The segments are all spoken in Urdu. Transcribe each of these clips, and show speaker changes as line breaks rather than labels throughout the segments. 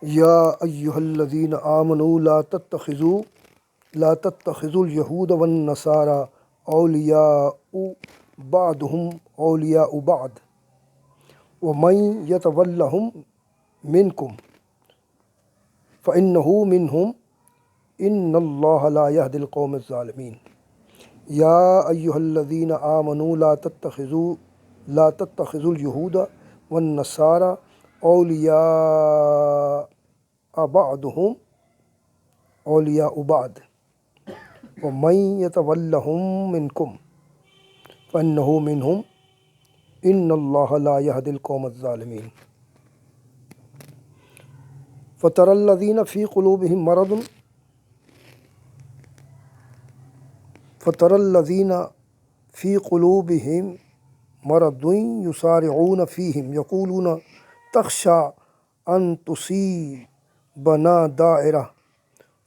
یا ایہا الذین آمنوا لا تتخذوا اليہود والنصارى اولیاء بعضهم اولیاء بعض ومن یتولہم منکم فإنہ منہم ان اللہ لا یہدی القوم الظالمین۔ یا ایہا الذین آمنوا لا تتخذوا اليہود والنصارى اولیاء بعضهم اولیاء بعض ومن یتولہم منکم فإنہ منہم ان اللہ لا یہدی القوم الظالمین۔ فتری الذین فی قلوبہم مرض یسارعون فیہم یقولون تخشی ان تصیبنا دائرہ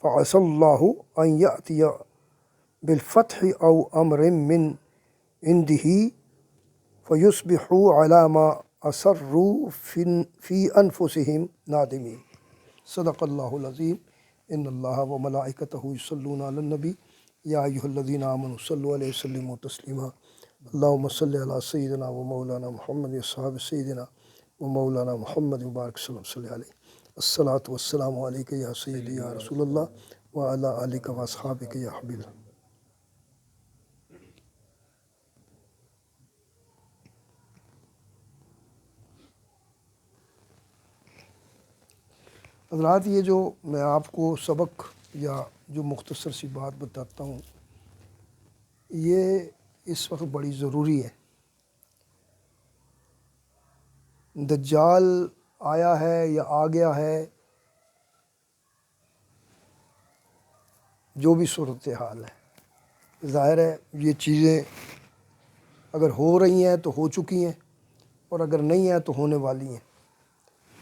فعسى اللہ ان یأتی بالفتح او امر من عنده فیصبحوا علی ما اسروا فی انفسہم نادمین۔ صدق اللہ العظیم۔ ان اللہ وملائکتہ یصلون علی النبی یا ایہا الذین آمنوا صلوا علیہ وسلموا تسلیما۔ اللہم صل علی سیدنا و مولانا محمد وصحاب سیدنا و مولانا محمد وبارک وسلم صلی علیہ۔ الصلاۃ والسلام علیک یا سیدی یا رسول اللہ وعلی آلک و اصحابک یا حبیب اللہ۔ حضرات، یہ جو میں آپ کو سبق یا جو مختصر سی بات بتاتا ہوں، یہ اس وقت بڑی ضروری ہے۔ دجال آیا ہے یا آ گیا ہے، جو بھی صورتحال ہے، ظاہر ہے یہ چیزیں اگر ہو رہی ہیں تو ہو چکی ہیں، اور اگر نہیں ہیں تو ہونے والی ہیں۔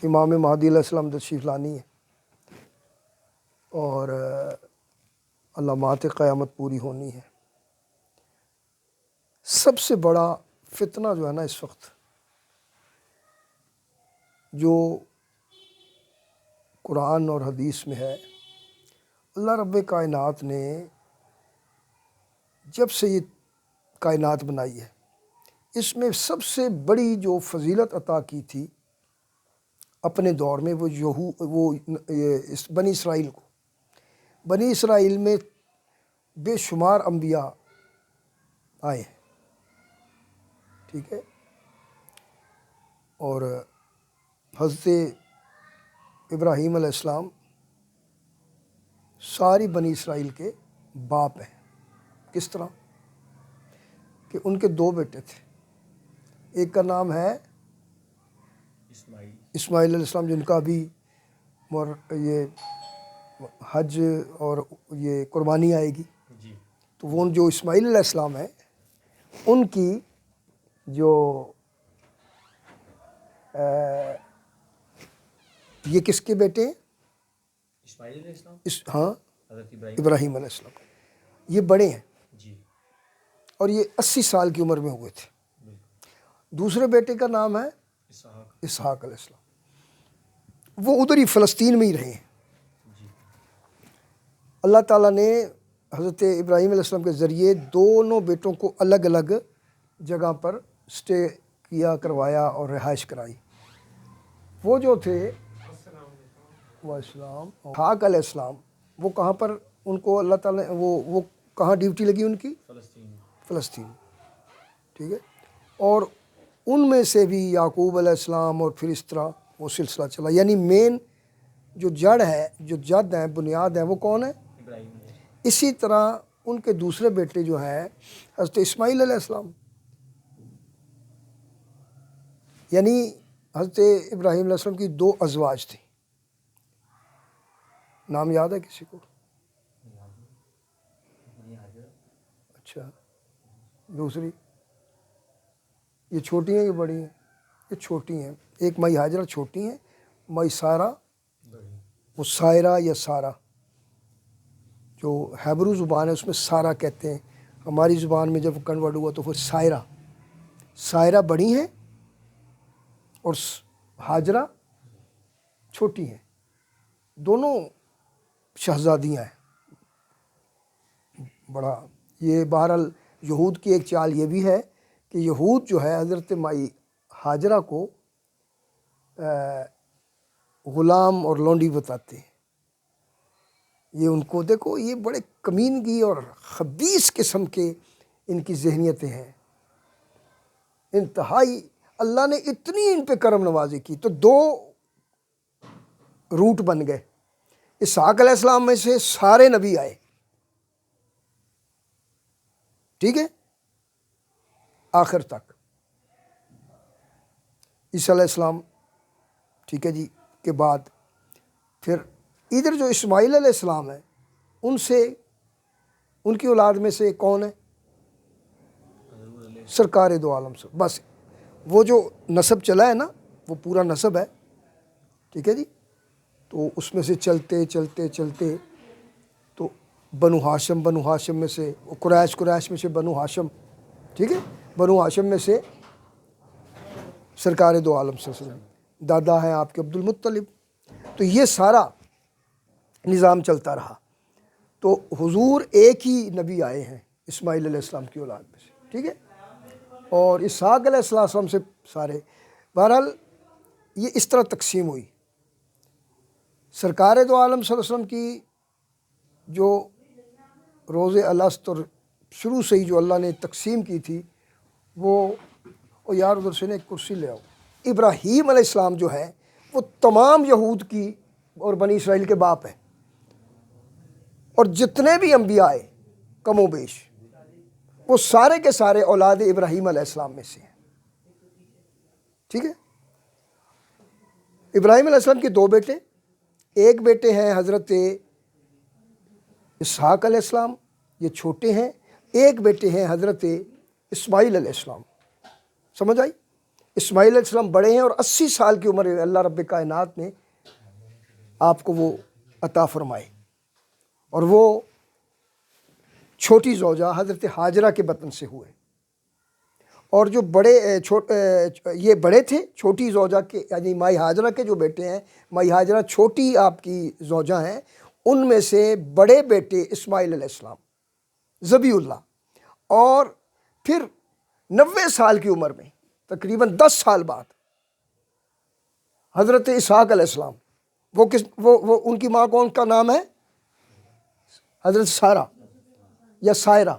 امام مہدی علیہ السلام تشریف لانی ہے، اور علامات قیامت پوری ہونی ہے۔ سب سے بڑا فتنہ جو ہے نا اس وقت، جو قرآن اور حدیث میں ہے، اللہ رب کائنات نے جب سے یہ کائنات بنائی ہے، اس میں سب سے بڑی جو فضیلت عطا کی تھی اپنے دور میں، وہ بنی اسرائیل کو۔ بنی اسرائیل میں بے شمار انبیاء آئے ہیں، ٹھیک ہے، اور حضرت ابراہیم علیہ السلام ساری بنی اسرائیل کے باپ ہیں۔ کس طرح کہ ان کے دو بیٹے تھے، ایک کا نام ہے اسماعیل علیہ السلام، جن کا بھی یہ حج اور یہ قربانی آئے گی، تو وہ جو اسماعیل علیہ السلام ہے، ان کی جو یہ کس کے بیٹے ہیں؟
اسماعیل علیہ السلام،
ہاں،
حضرت
ابراہیم علیہ السلام، یہ بڑے ہیں، اور یہ 80 سال کی عمر میں ہوئے تھے۔ دوسرے بیٹے کا نام ہے اسحاق علیہ السلام، وہ ادھر ہی فلسطین میں ہی رہے ہیں۔ اللہ تعالیٰ نے حضرت ابراہیم علیہ السلام کے ذریعے دونوں بیٹوں کو الگ الگ جگہ پر اسٹے کروایا اور رہائش کرائی۔ وہ جو تھے اسحاق علیہ السلام، وہ کہاں پر ان کو اللہ تعالیٰ نے وہ کہاں ڈیوٹی لگی ان کی؟ فلسطین، ٹھیک ہے۔ اور ان میں سے بھی یعقوب علیہ السلام، اور پھر اس طرح وہ سلسلہ چلا، یعنی مین جو جڑ ہے، جو جد ہیں، بنیاد ہیں، وہ کون ہے؟ اسی طرح ان کے دوسرے بیٹے جو ہیں حضرت اسماعیل علیہ السلام، یعنی حضرت ابراہیم علیہ السلام کی دو ازواج تھیں۔ نام یاد ہے کسی کو؟ اچھا، دوسری یہ چھوٹی ہیں، یہ بڑی ہیں؟ یہ چھوٹی ہیں۔ ایک مائی ہاجرہ چھوٹی ہیں، مائی سارہ، وہ سائرہ یا سارہ، جو ہیبرو زبان ہے اس میں سارہ کہتے ہیں، ہماری زبان میں جب کنورٹ ہوا تو پھر سائرہ بڑی ہیں اور ہاجرہ چھوٹی ہیں، دونوں شہزادیاں ہیں. بڑا یہ بہرحال یہود کی ایک چال یہ بھی ہے کہ یہود جو ہے حضرت مائی ہاجرہ کو غلام اور لونڈی بتاتے ہیں. یہ ان کو دیکھو، یہ بڑے کمینگی اور خبیث قسم کے ان کی ذہنیتیں ہیں انتہائی. اللہ نے اتنی ان پہ کرم نوازی کی تو دو روٹ بن گئے. اسحاق علیہ السلام میں سے سارے نبی آئے، ٹھیک ہے، آخر تک. عیسیٰ علیہ السلام، ٹھیک ہے جی، کے بعد پھر ادھر جو اسماعیل علیہ السلام ہے ان سے، ان کی اولاد میں سے کون ہے؟ سرکار دو عالم سے. بس وہ جو نسب چلا ہے نا وہ پورا نسب ہے، ٹھیک ہے جی. تو اس میں سے چلتے چلتے چلتے تو بنو ہاشم میں سے قریش میں سے بنو ہاشم، ٹھیک ہے، بنو ہاشم میں سے سرکار دو عالم صلی اللہ علیہ وسلم، دادا ہیں آپ کے عبد المطلب. تو یہ سارا نظام چلتا رہا. تو حضور ایک ہی نبی آئے ہیں اسماعیل علیہ السلام کی اولاد میں سے، ٹھیک ہے، اور اسحاق علیہ السلام سے سارے. بہرحال یہ اس طرح تقسیم ہوئی. سرکار دو عالم صلی اللہ علیہ وسلم کی جو روز الست اور شروع سے ہی جو اللہ نے تقسیم کی تھی وہ یار ادھر سے نا ایک کرسی لے آؤ. ابراہیم علیہ السلام جو ہے وہ تمام یہود کی اور بنی اسرائیل کے باپ ہے، اور جتنے بھی انبیاء آئے کم و بیش وہ سارے کے سارے اولاد ابراہیم علیہ السلام میں سے ہیں، ٹھیک ہے. ابراہیم علیہ السلام کے دو بیٹے، ایک بیٹے ہیں حضرت اسحاق علیہ السلام، یہ چھوٹے ہیں. ایک بیٹے ہیں حضرت اسماعیل علیہ السلام. سمجھ آئی؟ اسماعیل علیہ السلام بڑے ہیں اور 80 سال کی عمر اللہ رب کائنات نے آپ کو وہ عطا فرمائے، اور وہ چھوٹی زوجہ حضرت ہاجرہ کے بطن سے ہوئے. اور جو یہ بڑے تھے چھوٹی زوجہ کے، یعنی مائی ہاجرہ کے جو بیٹے ہیں، مائی ہاجرہ چھوٹی آپ کی زوجہ ہیں، ان میں سے بڑے بیٹے اسماعیل علیہ السلام ذبیح اللہ. اور پھر 90 سال کی عمر میں تقریباً 10 سال بعد حضرت اسحاق علیہ السلام، وہ ان کی ماں کون کا نام ہے؟ حضرت سارہ یا سائرہ،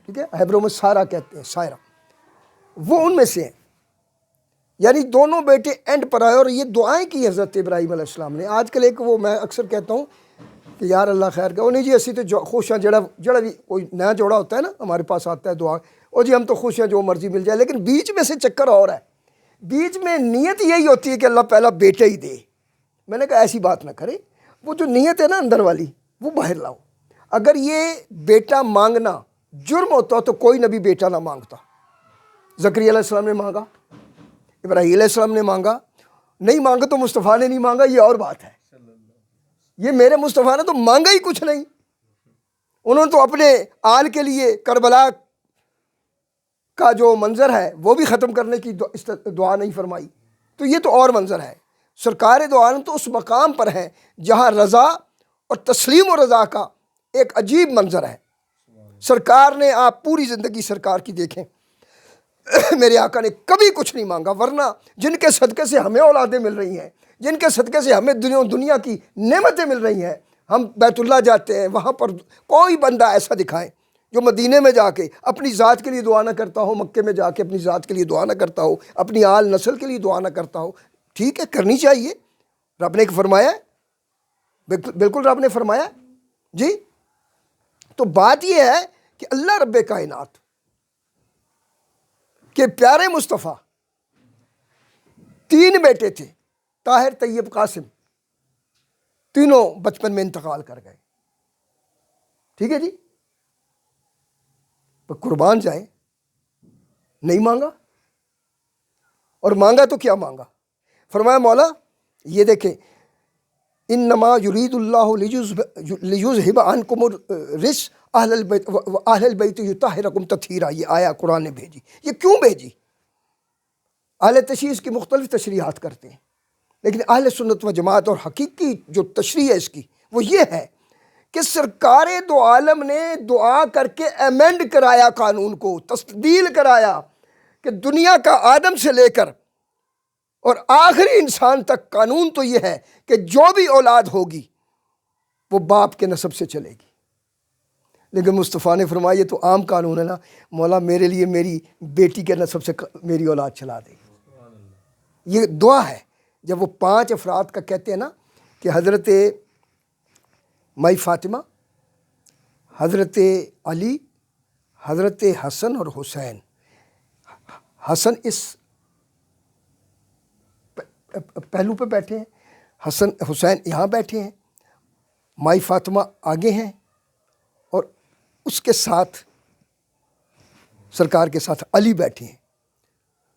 ٹھیک ہے، ہیبرو میں سارہ کہتے ہیں، سائرہ، وہ ان میں سے ہیں. یعنی دونوں بیٹے اینڈ پر آئے. اور یہ دعائیں کی حضرت ابراہیم علیہ السلام نے. آج کل ایک وہ میں اکثر کہتا ہوں کہ یار اللہ خیر کہ وہ نہیں جی اسی تو خوش ہیں، جڑا بھی کوئی نیا جوڑا ہوتا ہے نا ہمارے پاس آتا ہے دعا، اور جی ہم تو خوش ہیں جو مرضی مل جائے. لیکن بیچ میں سے چکر اور ہے، بیچ میں نیت یہی ہوتی ہے کہ اللہ پہلا بیٹا ہی دے. میں نے کہا ایسی بات نہ کرے، وہ جو نیت ہے نا اندر والی وہ باہر لاؤ. اگر یہ بیٹا مانگنا جرم ہوتا تو کوئی نبی بیٹا نہ مانگتا. زکریا علیہ السلام نے مانگا، ابراہیم علیہ السلام نے مانگا، نہیں مانگا تو مصطفیٰ نے نہیں مانگا، یہ اور بات ہے. یہ میرے مصطفیٰ نے تو مانگا ہی کچھ نہیں. انہوں نے تو اپنے آل کے لیے کربلا کا جو منظر ہے وہ بھی ختم کرنے کی دعا نہیں فرمائی. تو یہ تو اور منظر ہے. سرکار دو عالم تو اس مقام پر ہیں جہاں رضا اور تسلیم و رضا کا ایک عجیب منظر ہے. سرکار نے، آپ پوری زندگی سرکار کی دیکھیں، میرے آقا نے کبھی کچھ نہیں مانگا. ورنہ جن کے صدقے سے ہمیں اولادیں مل رہی ہیں، جن کے صدقے سے ہمیں دنیا کی نعمتیں مل رہی ہیں، ہم بیت اللہ جاتے ہیں، وہاں پر کوئی بندہ ایسا دکھائیں جو مدینے میں جا کے اپنی ذات کے لیے دعا نہ کرتا ہو، مکے میں جا کے اپنی ذات کے لیے دعا نہ کرتا ہو، اپنی آل نسل کے لیے دعا نہ کرتا ہو. ٹھیک ہے، کرنی چاہیے، رب نے فرمایا ہے، بالکل رب نے فرمایا جی. تو بات یہ ہے کہ اللہ رب کائنات کے پیارے مصطفیٰ 3 بیٹے تھے، طاہر، طیب، قاسم، تینوں بچپن میں انتقال کر گئے. ٹھیک ہے جی، قربان جائیں، نہیں مانگا. اور مانگا تو کیا مانگا؟ فرمایا مولا یہ دیکھیں، انما یرید اللہ لیذہب عنکم الرجس اہل البیت یطہرکم تطہیرا. یہ آیا قرآن نے بھیجی. یہ کیوں بھیجی؟ اہل تشریح کی مختلف تشریحات کرتے ہیں. لیکن اہل سنت و جماعت اور حقیقی جو تشریح ہے اس کی وہ یہ ہے کہ سرکار دو عالم نے دعا کر کے ایمینڈ کرایا قانون کو، تسدیل کرایا کہ دنیا کا آدم سے لے کر اور آخری انسان تک قانون تو یہ ہے کہ جو بھی اولاد ہوگی وہ باپ کے نسب سے چلے گی۔ لیکن مصطفیٰ نے فرمایا یہ تو عام قانون ہے نا، مولا میرے لیے میری بیٹی کے نسب سے میری اولاد چلا دے گی۔ یہ دعا ہے جب وہ 5 افراد کا کہتے ہیں نا کہ حضرت مائی فاطمہ، حضرت علی، حضرت حسن اور حسین۔ حسن اس پہلو پہ بیٹھے ہیں، حسین یہاں بیٹھے ہیں، مائی فاطمہ آگے ہیں، اور اس کے ساتھ سرکار کے ساتھ علی بیٹھے ہیں۔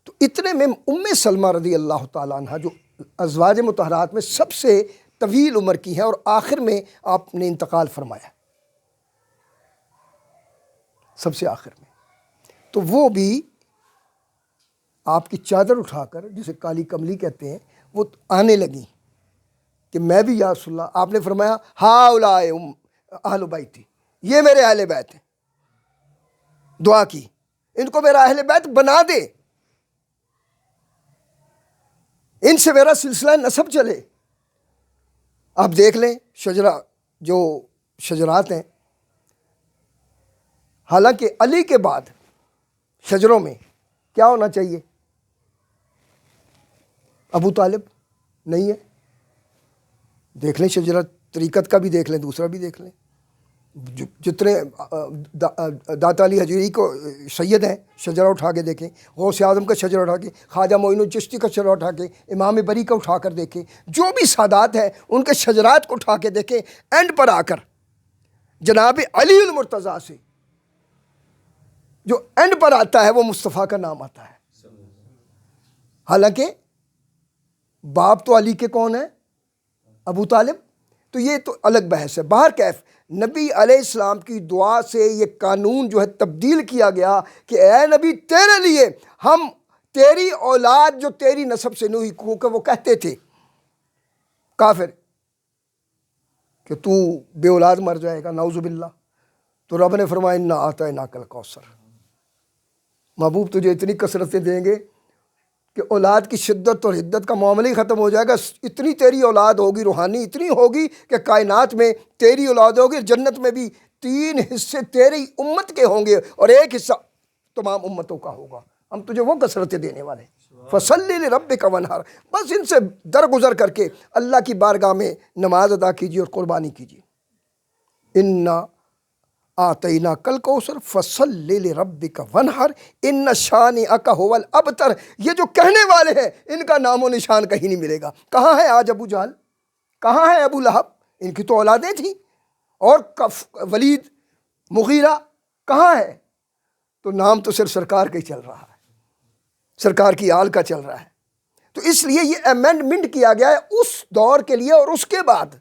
تو اتنے میں سلمہ رضی اللہ تعالیٰ عنہ جو ازواج مطہرات میں سب سے طویل عمر کی ہیں اور آخر میں آپ نے انتقال فرمایا، سب سے آخر میں، تو وہ بھی آپ کی چادر اٹھا کر، جسے کالی کملی کہتے ہیں، وہ آنے لگیں کہ میں بھی یا رسول اللہ۔ آپ نے فرمایا ہؤلاء اہل بیتی، یہ میرے اہل بیت ہیں، دعا کی ان کو میرا اہل بیت بنا دے، ان سے میرا سلسلہ نسب چلے۔ آپ دیکھ لیں شجرہ، جو شجرات ہیں، حالانکہ علی کے بعد شجروں میں کیا ہونا چاہیے؟ ابو طالب نہیں ہے۔ دیکھ لیں شجرہ طریقت کا بھی دیکھ لیں، دوسرا بھی دیکھ لیں، جتنے داتا علی حجویری کو سید ہیں شجرہ اٹھا کے دیکھیں، غوث اعظم کا شجرہ اٹھا کے، خواجہ معین الچشتی کا شجرہ اٹھا کے، امام بری کا اٹھا کر دیکھیں، جو بھی سادات ہیں ان کے شجرات کو اٹھا کے دیکھیں، اینڈ پر آ کر جناب علی المرتضیٰ سے جو اینڈ پر آتا ہے وہ مصطفیٰ کا نام آتا ہے۔ حالانکہ باپ تو علی کے کون ہے؟ ابو طالب۔ تو یہ تو الگ بحث ہے۔ باہر کیف نبی علیہ السلام کی دعا سے یہ قانون جو ہے تبدیل کیا گیا کہ اے نبی تیرے لیے ہم تیری اولاد جو تیری نسب سے نہیں، کیونکہ وہ کہتے تھے کافر کہ تو بے اولاد مر جائے گا، نعوذ باللہ۔ تو رب نے فرمایا انا اعطیناک الکوثر، محبوب تجھے اتنی کثرتیں دیں گے کہ اولاد کی شدت اور حدت کا معاملہ ہی ختم ہو جائے گا۔ اتنی تیری اولاد ہوگی، روحانی اتنی ہوگی کہ کائنات میں تیری اولاد ہوگی، جنت میں بھی 3 حصے تیری امت کے ہوں گے اور 1 حصہ تمام امتوں کا ہوگا۔ ہم تجھے وہ کثرتیں دینے والے ہیں۔ فصلی لربک وانحر، بس ان سے درگزر کر کے اللہ کی بارگاہ میں نماز ادا کیجیے اور قربانی کیجیے۔ انا آتیناک الکوثر فصلی لربک وانحر ان شانئک ھو الابتر۔ یہ جو کہنے والے ہیں ان کا نام و نشان کہیں نہیں ملے گا۔ کہاں ہے آج ابو جہل؟ کہاں ہے ابو لہب؟ ان کی تو اولادیں تھیں، اور ولید، مغیرہ کہاں ہے؟ تو نام تو صرف سرکار کا ہی چل رہا ہے، سرکار کی آل کا چل رہا ہے۔ تو اس لیے یہ امینڈمنٹ کیا گیا ہے اس دور کے لیے، اور اس کے بعد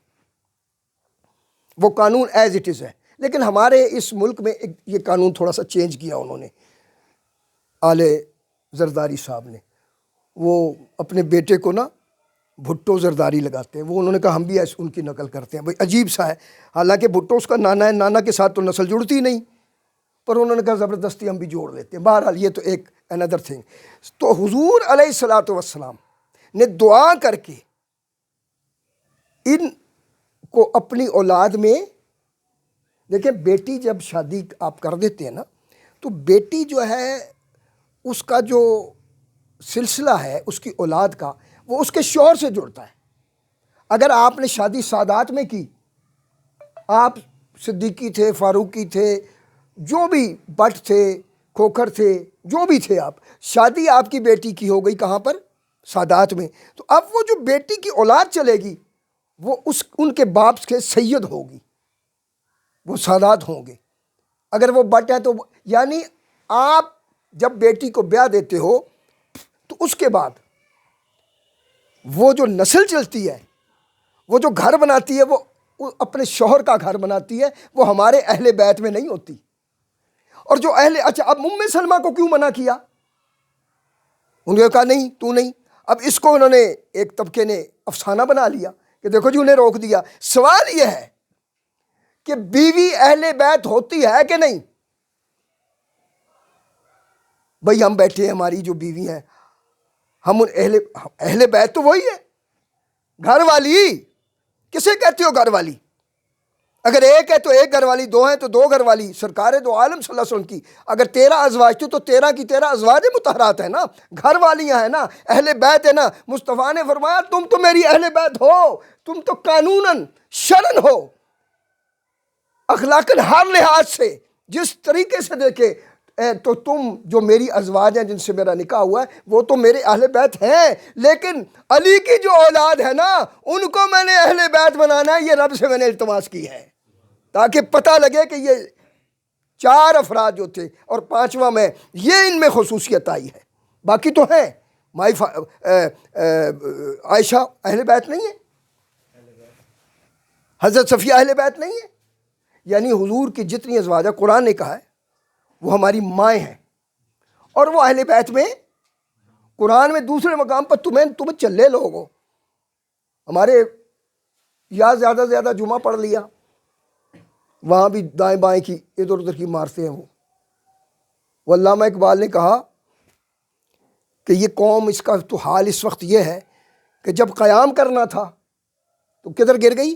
وہ قانون ایز اٹ از ہے۔ لیکن ہمارے اس ملک میں یہ قانون تھوڑا سا چینج کیا انہوں نے، آل زرداری صاحب نے۔ وہ اپنے بیٹے کو نا بھٹو زرداری لگاتے ہیں، وہ انہوں نے کہا ہم بھی ایسے ان کی نقل کرتے ہیں۔ بھائی عجیب سا ہے، حالانکہ بھٹو اس کا نانا ہے، نانا کے ساتھ تو نسل جڑتی نہیں، پر انہوں نے کہا زبردستی ہم بھی جوڑ لیتے ہیں۔ بہرحال یہ تو ایک another thing۔ تو حضور علیہ الصلوۃ والسلام نے دعا کر کے ان کو اپنی اولاد میں، دیکھیں بیٹی جب شادی آپ کر دیتے ہیں نا، تو بیٹی جو ہے اس کا جو سلسلہ ہے اس کی اولاد کا، وہ اس کے شوہر سے جڑتا ہے۔ اگر آپ نے شادی سادات میں کی، آپ صدیقی تھے، فاروقی تھے، جو بھی بٹ تھے، کھوکھر تھے، جو بھی تھے آپ، شادی آپ کی بیٹی کی ہو گئی کہاں پر؟ سادات میں۔ تو اب وہ جو بیٹی کی اولاد چلے گی وہ ان کے باپ کے سید ہوگی، وہ سادات ہوں گے۔ اگر وہ بٹ ہے تو یعنی آپ جب بیٹی کو بیاہ دیتے ہو تو اس کے بعد وہ جو نسل چلتی ہے، وہ جو گھر بناتی ہے، وہ اپنے شوہر کا گھر بناتی ہے، وہ ہمارے اہل بیت میں نہیں ہوتی۔ اور جو اچھا اب سلمہ کو کیوں منع کیا؟ انہوں نے کہا نہیں، تو نہیں۔ اب اس کو انہوں نے ایک طبقے نے افسانہ بنا لیا کہ دیکھو جی انہیں روک دیا۔ سوال یہ ہے کہ بیوی اہل بیت ہوتی ہے کہ نہیں؟ بھئی ہم بیٹھے ہیں، ہماری جو بیوی ہیں، ہم ان اہل بیت تو وہی ہے، گھر والی۔ کسے کہتے ہو گھر والی؟ اگر ایک ہے تو ایک گھر والی، دو ہیں تو دو گھر والی۔ سرکار دو عالم صلی اللہ علیہ وسلم کی اگر 13 ازواج تھی تو 13 کی 13 ازواج مطہرات ہیں نا، گھر والیاں ہیں نا، اہل بیت ہے نا۔ مصطفیٰ نے فرمایا تم تو میری اہل بیت ہو، تم تو قانوناً شرعاً ہو، اخلاقاً ہر لحاظ سے جس طریقے سے دیکھے تو تم جو میری ازواج ہیں جن سے میرا نکاح ہوا ہے وہ تو میرے اہل بیت ہیں، لیکن علی کی جو اولاد ہے نا ان کو میں نے اہل بیت بنانا ہے، یہ رب سے میں نے التماس کی ہے تاکہ پتہ لگے کہ یہ 4 افراد جو تھے اور 5واں میں، یہ ان میں خصوصیت آئی ہے۔ باقی تو ہیں، عائشہ اہل بیت نہیں ہے، حضرت صفیہ اہل بیت نہیں ہے، یعنی حضور کی جتنی ازواج ہیں قرآن نے کہا ہے وہ ہماری مائیں ہیں، اور وہ اہل بیت میں قرآن میں دوسرے مقام پر تمہیں چلے لوگ ہو، ہمارے یا زیادہ سے زیادہ جمعہ پڑھ لیا، وہاں بھی دائیں بائیں کی ادھر ادھر کی مارتے ہیں وہ علامہ اقبال نے کہا کہ یہ قوم، اس کا تو حال اس وقت یہ ہے کہ جب قیام کرنا تھا تو کدھر گر گئی۔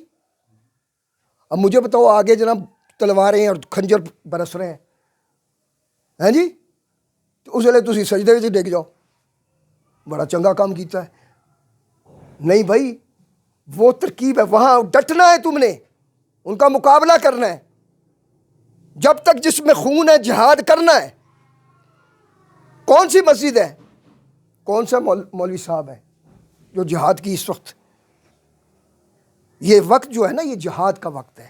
اب مجھے بتاؤ آگے جناب تلواریں اور کھنجر برس رہے ہیں جی، تو اس ویلے تسی سجدے وچ ڈگ جاؤ، بڑا چنگا کام کیتا ہے۔ نہیں بھائی، وہ ترکیب ہے، وہاں ڈٹنا ہے، تم نے ان کا مقابلہ کرنا ہے، جب تک جس میں خون ہے جہاد کرنا ہے۔ کون سی مسجد ہے، کون سا مولوی صاحب ہے جو جہاد کی اس وقت؟ یہ وقت جو ہے نا، یہ جہاد کا وقت ہے،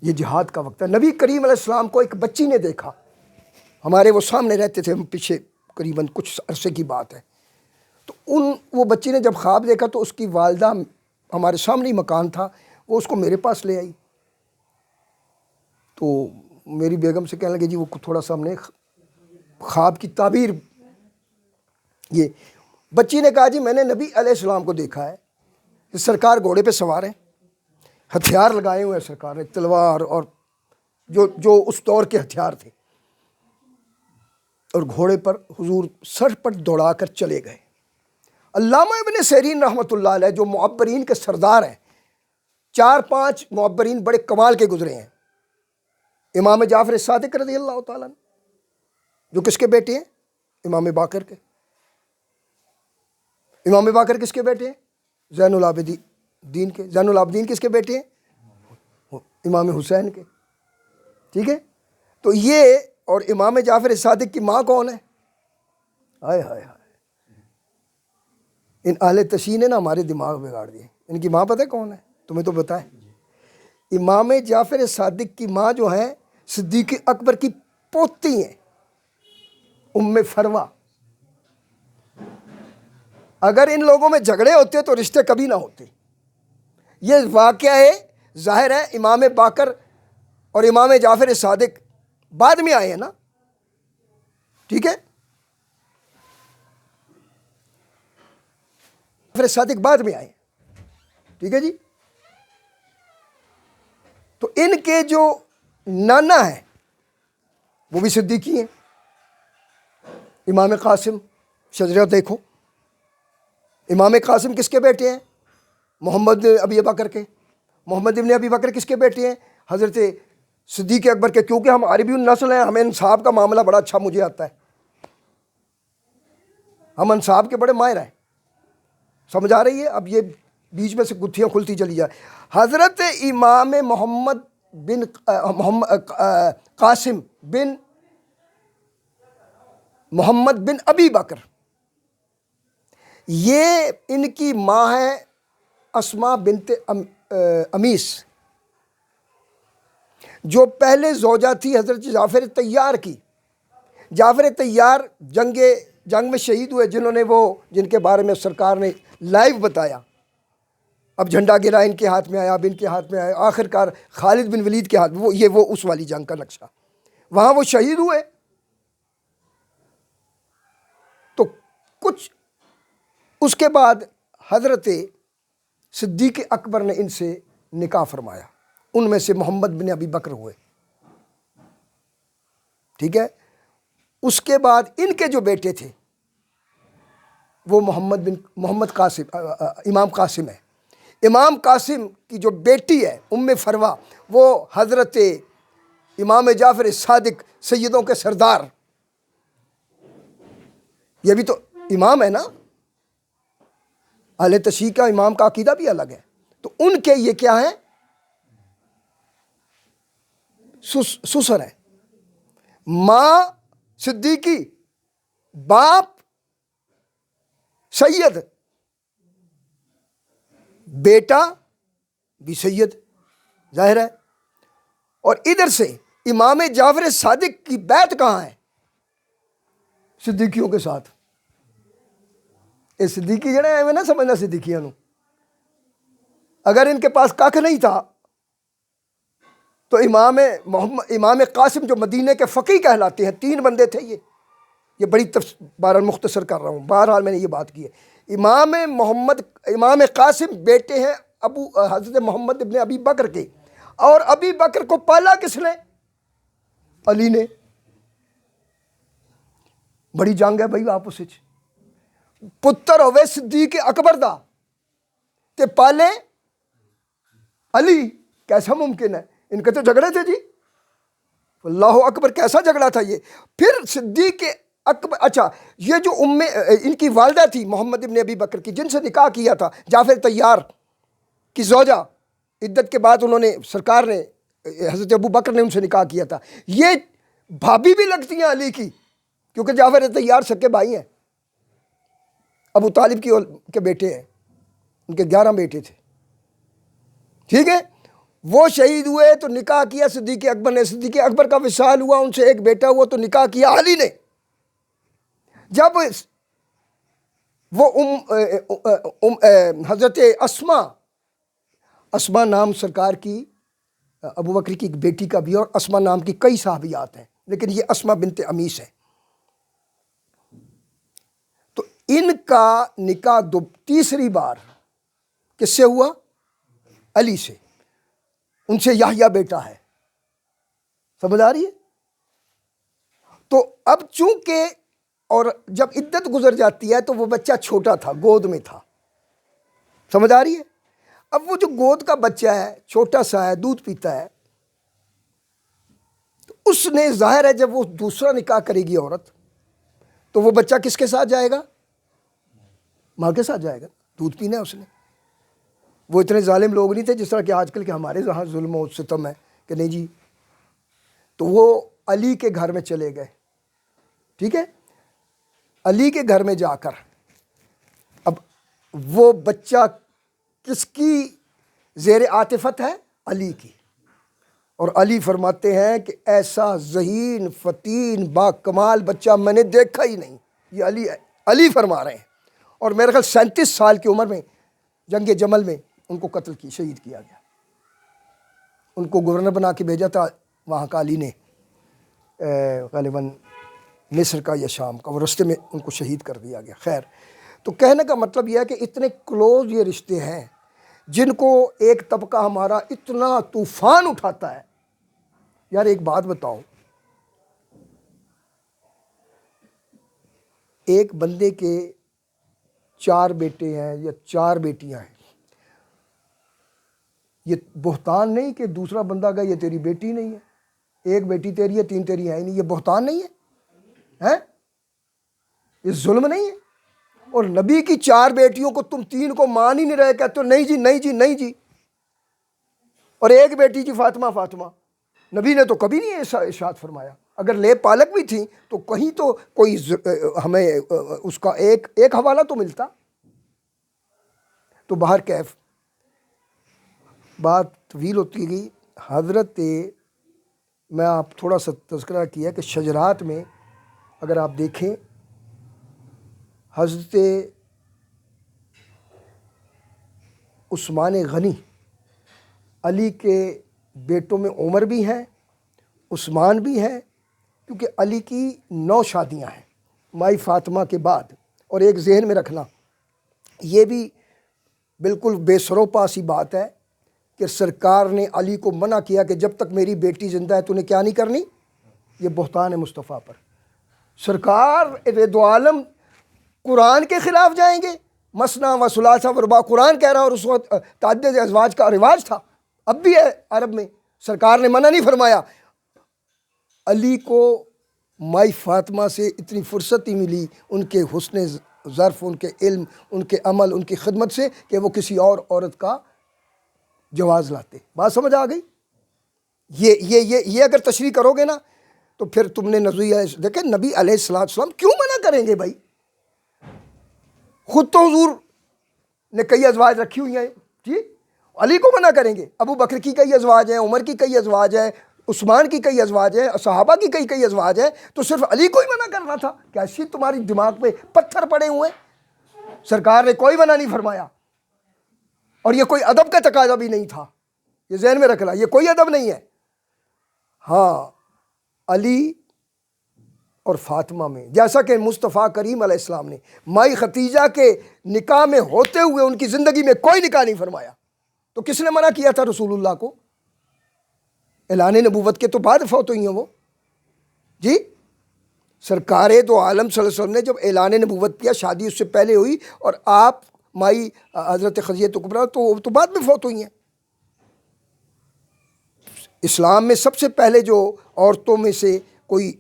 یہ جہاد کا وقت ہے۔ نبی کریم علیہ السلام کو ایک بچی نے دیکھا، ہمارے وہ سامنے رہتے تھے، پیچھے قریباً کچھ عرصے کی بات ہے، تو وہ بچی نے جب خواب دیکھا تو اس کی والدہ، ہمارے سامنے ہی مکان تھا، وہ اس کو میرے پاس لے آئی، تو میری بیگم سے کہنے لگے جی وہ تھوڑا سا ہم نے خواب کی تعبیر، یہ بچی نے کہا جی میں نے نبی علیہ السلام کو دیکھا ہے کہ سرکار گھوڑے پہ سوار ہیں، ہتھیار لگائے ہوئے ہیں سرکار نے، تلوار اور جو اس دور کے ہتھیار تھے، اور گھوڑے پر حضور سر پر دوڑا کر چلے گئے۔ علامہ ابن سیرین رحمۃ اللہ علیہ جو معبرین کے سردار ہیں، 4-5 معبرین بڑے کمال کے گزرے ہیں۔ امام جعفر صادق رضی اللہ تعالیٰ جو کس کے بیٹے ہیں؟ امام باقر کے۔ امام باقر کس کے بیٹے ہیں؟ زین العابدین کے۔ زین العابدین کس کے بیٹے ہیں؟ امام حسین کے، ٹھیک ہے۔ تو یہ اور امام جعفر صادق کی ماں کون ہے؟ ہائے ہائے ہائے، ان اہل تشیع نے نا ہمارے دماغ بگاڑ دیے۔ ان کی ماں پتہ ہے کون ہے؟ تمہیں تو بتائے۔ امام جعفر صادق کی ماں جو ہیں صدیق اکبر کی پوتی ہیں، ام فروہ۔ اگر ان لوگوں میں جھگڑے ہوتے تو رشتے کبھی نہ ہوتے۔ یہ واقعہ ہے، ظاہر ہے امام باقر اور امام جعفر صادق بعد میں آئے ہیں نا، ٹھیک ہے، جعفر صادق بعد میں آئے، ٹھیک ہے جی۔ تو ان کے جو نانا ہیں وہ بھی صدیقی ہیں۔ امام قاسم شجرہ دیکھو، امام قاسم کس کے بیٹے ہیں؟ محمد ابی بکر کے۔ محمد ابن ابی بکر کس کے بیٹے ہیں؟ حضرت صدیق اکبر کے۔ کیونکہ ہم عربی النسل ہیں، ہمیں انصاب کا معاملہ بڑا اچھا مجھے آتا ہے، ہم انصاب کے بڑے ماہر ہیں، سمجھ آ رہی ہے؟ اب یہ بیچ میں سے گتھیاں کھلتی چلی جائے۔ حضرت امام قاسم بن محمد بن ابی بکر، یہ ان کی ماں ہے اسماء بنت امیس، جو پہلے زوجہ تھی حضرت جعفر طیار کی۔ جعفر طیار جنگ میں شہید ہوئے، جن کے بارے میں سرکار نے لائیو بتایا۔ اب جھنڈا گرا ان کے ہاتھ میں آیا، اب ان کے ہاتھ میں آیا، آخر کار خالد بن ولید کے ہاتھ میں، وہ اس والی جنگ کا نقشہ، وہاں وہ شہید ہوئے۔ تو کچھ اس کے بعد حضرت صدیق اکبر نے ان سے نکاح فرمایا، ان میں سے محمد بن ابی بکر ہوئے، ٹھیک ہے۔ اس کے بعد ان کے جو بیٹے تھے وہ محمد قاسم، امام قاسم ہے۔ امام قاسم کی جو بیٹی ہے ام فروا، وہ حضرت امام جعفر صادق سیدوں کے سردار، یہ بھی تو امام ہے نا، اہل تشیع کا امام کا عقیدہ بھی الگ ہے، تو ان کے یہ کیا ہے، سسر ہے۔ ماں صدیقی، باپ سید، بیٹا بھی سید، ظاہر ہے۔ اور ادھر سے امام جعفر صادق کی بیعت کہاں ہے؟ صدیقیوں کے ساتھ۔ یہ صدیقی جڑے ہیں نہ سمجھنا صدیقیاں نو، اگر ان کے پاس کاکھ نہیں تھا تو امام قاسم جو مدینے کے فقیہ کہلاتے ہیں، 3 بندے تھے یہ بڑی بہرحال مختصر کر رہا ہوں، بہرحال میں نے یہ بات کی ہے۔ امام قاسم بیٹے ہیں حضرت محمد ابن ابی بکر کے، اور ابی بکر کو پالا کس نے؟ علی نے۔ بڑی جنگ ہے بھائی آپس وچ، پتر ہوئے صدیق اکبر دا تے پالے علی، کیسا ممکن ہے؟ ان کے تو جھگڑے تھے جی، اللہ اکبر، کیسا جھگڑا تھا یہ۔ پھر صدیق اکبر، اچھا یہ جو ان کی والدہ تھی محمد ابن ابی بکر کی، جن سے نکاح کیا تھا، جعفر طیار کی زوجہ، عدت کے بعد انہوں نے سرکار نے حضرت ابو بکر نے ان سے نکاح کیا تھا، یہ بھابھی بھی لگتی ہیں علی کی، کیونکہ جعفر طیار سکے بھائی ہیں، ابو طالب کے بیٹے ہیں، ان کے 11 بیٹے تھے، ٹھیک ہے۔ وہ شہید ہوئے تو نکاح کیا صدیق اکبر نے، صدیق اکبر کا وصال ہوا، ان سے ایک بیٹا ہوا تو نکاح کیا علی نے۔ جب وہ حضرت اسما نام سرکار کی، ابو بکر کی ایک بیٹی کا بھی، اور اسما نام کی کئی صحابیات ہیں، لیکن یہ اسما بنت امیس ہے، تو ان کا نکاح تیسری بار کس سے ہوا؟ علی سے، ان سے یحییٰ بیٹا ہے، سمجھ آ رہی ہے؟ تو اب چونکہ، اور جب عدت گزر جاتی ہے تو وہ بچہ چھوٹا تھا، گود میں تھا، سمجھ آ رہی ہے؟ اب وہ جو گود کا بچہ ہے، چھوٹا سا ہے، دودھ پیتا ہے، تو اس نے ظاہر ہے جب وہ دوسرا نکاح کرے گی عورت تو وہ بچہ کس کے ساتھ جائے گا؟ ماں کے ساتھ جائے گا، دودھ پینا ہے اس نے۔ وہ اتنے ظالم لوگ نہیں تھے جس طرح کہ آج کل کے ہمارے یہاں ظلم و ستم ہے کہ نہیں جی، تو وہ علی کے گھر میں چلے گئے، ٹھیک ہے۔ علی کے گھر میں جا کر اب وہ بچہ کس کی زیر عاطفت ہے؟ علی کی، اور علی فرماتے ہیں کہ ایسا ذہین فتین با کمال بچہ میں نے دیکھا ہی نہیں، یہ علی فرما رہے ہیں، اور میرے خیال 37 سال کی عمر میں جنگ جمل میں ان کو قتل کی، شہید کیا گیا، ان کو گورنر بنا کے بھیجا تھا وہاں کا علی نے، غالباً مصر کا یا شام کا، وہ رستے میں ان کو شہید کر دیا گیا۔ خیر، تو کہنے کا مطلب یہ ہے کہ اتنے کلوز یہ رشتے ہیں جن کو ایک طبقہ ہمارا اتنا طوفان اٹھاتا ہے۔ یار ایک بات بتاؤ، ایک بندے کے 4 بیٹے ہیں یا 4 بیٹیاں ہیں، یہ بہتان نہیں کہ دوسرا بندہ کہے یہ تیری بیٹی نہیں ہے، ایک بیٹی تیری ہے 3 تیری ہے ہی نہیں، یہ بہتان نہیں ہے؟ یہ ظلم نہیں ہے؟ اور نبی کی 4 بیٹیوں کو تم 3 کو مان ہی نہیں رہے، کہتے ہو نہیں جی نہیں جی نہیں جی، اور ایک بیٹی جی فاطمہ، نبی نے تو کبھی نہیں ایسا ارشاد فرمایا، اگر لے پالک بھی تھیں تو کہیں تو کوئی ہمیں اس کا ایک حوالہ تو ملتا۔ تو بہر کیف بات طویل ہوتی گئی، حضرت میں آپ تھوڑا سا تذکرہ کیا کہ شجرات میں اگر آپ دیکھیں، حضرت عثمان غنی، علی کے بیٹوں میں عمر بھی ہیں، عثمان بھی ہیں، کیونکہ علی کی 9 شادیاں ہیں مائی فاطمہ کے بعد۔ اور ایک ذہن میں رکھنا، یہ بھی بالکل بے سروپا سی بات ہے کہ سرکار نے علی کو منع کیا کہ جب تک میری بیٹی زندہ ہے تو نے کیا نہیں کرنی. یہ بہتان ہے مصطفیٰ پر. سرکار دو عالم قرآن کے خلاف جائیں گے. مثنا و ثلاثہ و رباع قرآن کہہ رہا اور اس وقت تعدد ازواج کا رواج تھا, اب بھی ہے عرب میں. سرکار نے منع نہیں فرمایا. علی کو مائی فاطمہ سے اتنی فرصت ہی ملی ان کے حسن ظرف, ان کے علم, ان کے عمل, ان کی خدمت سے کہ وہ کسی اور عورت کا جواز لاتے. بات سمجھ آ گئی؟ یہ اگر تشریح کرو گے نا تو پھر تم نے دیکھیں نبی علیہ السلام کیوں منع کریں گے بھائی؟ خود تو حضور نے کئی ازواج رکھی ہوئی ہیں جی, علی کو منع کریں گے؟ ابو بکر کی کئی ازواج ہیں, عمر کی کئی ازواج ہیں, عثمان کی کئی ازواج ہیں, صحابہ کی کئی ازواج ہیں, تو صرف علی کو ہی منع کرنا تھا؟ کیسی تمہاری دماغ پہ پتھر پڑے ہوئے ہیں؟ سرکار نے کوئی منع نہیں فرمایا, اور یہ کوئی ادب کا تقاضا بھی نہیں تھا, یہ ذہن میں رکھنا, یہ کوئی ادب نہیں ہے. ہاں علی اور فاطمہ میں جیسا کہ مصطفیٰ کریم علیہ السلام نے مائی ختیجہ کے نکاح میں ہوتے ہوئے ان کی زندگی میں کوئی نکاح نہیں فرمایا, تو کس نے منع کیا تھا رسول اللہ کو؟ اعلان نبوت کے تو بعد فوت ہوئی ہیں وہ جی. سرکار دو عالم صلی اللہ علیہ وسلم نے جب اعلان نبوت کیا, شادی اس سے پہلے ہوئی, اور آپ مائی حضرت خدیجہ کبریٰ تو بعد میں فوت ہوئی ہیں. اسلام میں سب سے پہلے جو عورتوں میں سے کوئی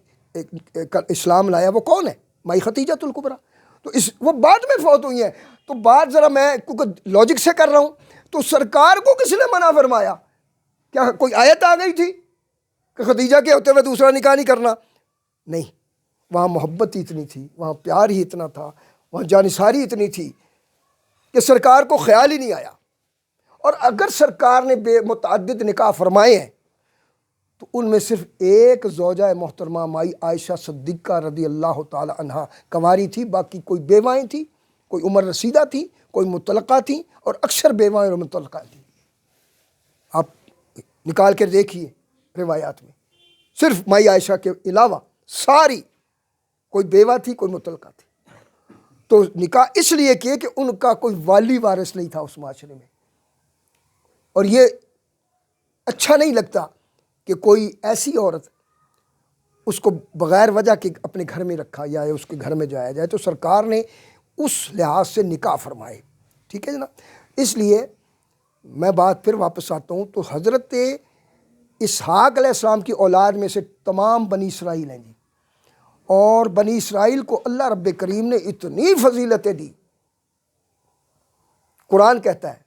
اسلام لایا وہ کون ہے؟ مائی ختیجہ الکبریٰ. تو وہ بعد میں فوت ہوئی ہیں. تو بات ذرا میں کیونکہ لاجک سے کر رہا ہوں, تو سرکار کو کس نے منع فرمایا؟ کیا کوئی آیت آ گئی تھی کہ خدیجہ کے ہوتے ہوئے دوسرا نکاح نہیں کرنا؟ نہیں, وہاں محبت ہی اتنی تھی, وہاں پیار ہی اتنا تھا, وہاں جانثاری اتنی تھی کہ سرکار کو خیال ہی نہیں آیا. اور اگر سرکار نے بے متعدد نکاح فرمائے ہیں تو ان میں صرف ایک زوجہ محترمہ مائی عائشہ صدیقہ رضی اللہ تعالی عنہا کنواری تھی, باقی کوئی بیوائیں تھیں, کوئی عمر رسیدہ تھیں, کوئی مطلقہ تھیں, اور اکثر بیوائیں اور مطلقہ تھیں. آپ نکال کر دیکھیے روایات میں, صرف مائی عائشہ کے علاوہ ساری کوئی بیوہ تھی, کوئی مطلقہ تھی. تو نکاح اس لیے کیے کہ ان کا کوئی والی وارث نہیں تھا اس معاشرے میں, اور یہ اچھا نہیں لگتا کہ کوئی ایسی عورت اس کو بغیر وجہ کے اپنے گھر میں رکھا جائے, اس کے گھر میں جایا جائے. تو سرکار نے اس لحاظ سے نکاح فرمائے. ٹھیک ہے جناب. اس لیے میں بات پھر واپس آتا ہوں, تو حضرت اسحاق علیہ السلام کی اولاد میں سے تمام بنی اسرائیل ہیں جی, اور بنی اسرائیل کو اللہ رب کریم نے اتنی فضیلتیں دی. قرآن کہتا ہے